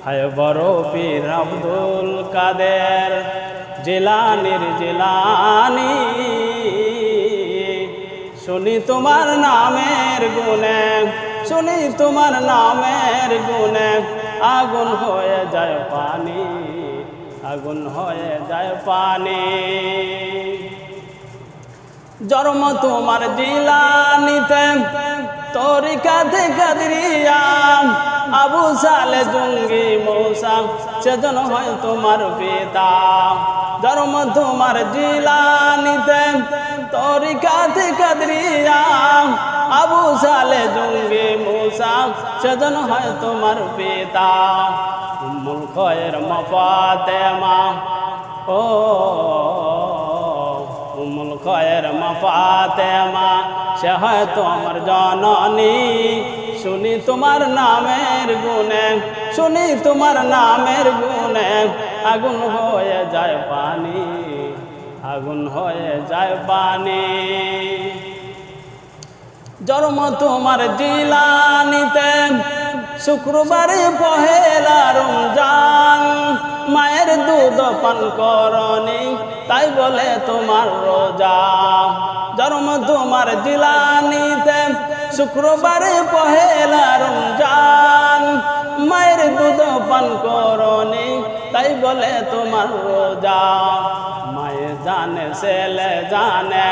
হায় বড় পীর আব্দুল কাদের জিলানীর জিলানী, শুনি তোমার নামের গুণে, শুনি তোমার নামের গুণে, আগুন হয়ে যায় পানি, আগুন হয়ে যায় পানি। জন্ম তোমার জিলানীতে, তরিকাতে কাদরিয়া, আবু সালে জঙ্গি মৌসা, সেজন হয় তোমার পিতা। জন্ম তোমার জিলানীতে, তরিকাতে কাদরিয়া, আবু সালে জঙ্গি মৌসা, সেজন হয় তোমার পিতা। উম্মুল খয়ের মা ফাতেমা, ও উম্মুল খয়ের মা ফাতেমা, সে হয় তোমার জননী। শুনি তোমার নামের গুণে, শুনি তোমার নামের গুণে, আগুন হয়ে যায় পানি, আগুন হয়ে যায় পানি। জন্ম তোমার জিলানীতে, শুক্রবারে পহেলা রমজান, মায়ের দুধ পান করনি, তাই বলে তোমার রোজা। জন্ম তোমার জিলানীতে, শুক্রবারে পহেলা রমজান, মায়ের দুধ পান করনি, তাই বলে তোমার রোজা। মায়ে জানে ছেলে জানে,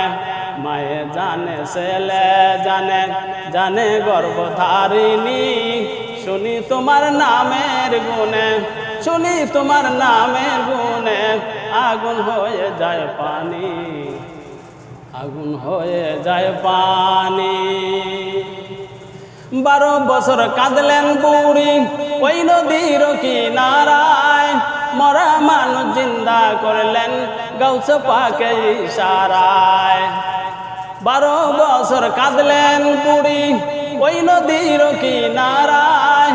মায়ে জানে ছেলে জানে, জানে গর্ভধারিণী। শুনি তোমার নামের গুণে, শুনি তোমার নামের গুণে, আগুন হয়ে যায় পানি, আগুন হয়ে যায় পানি। 12 বছর কাঁদলেন বুড়ি ওই নদীর কিনারায়, মরা মানুষ জিন্দা করলেন গাউসে পাকে ইশারায়। 12 বছর কাঁদলেন বুড়ি ওই নদীর কিনারায়,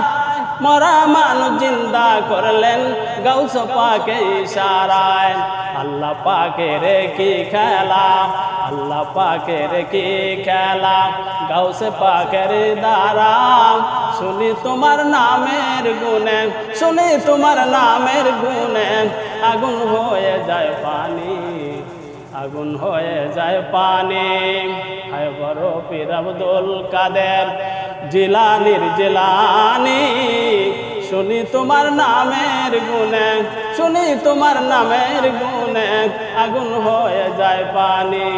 মরা মানুষ জিন্দা করলেন গাউসে পাকে ইশারায়। আল্লাহ পাকের কি খেলা, আল্লাহ পাকের কি খেলা, গাউসে পাকের দ্বারা। শুনি তোমার নামের গুণে, শুনি তোমার নামের গুণে, আগুন হয়ে যায় পানি, আগুন হয়ে যায় পানি। হায় বড় পীর আব্দুল কাদের জিলানীর জিলানী, শুনি তোমার নামের গুণে, শুনি তোমার নামের গুণে, আগুন হয়ে যায় পানি।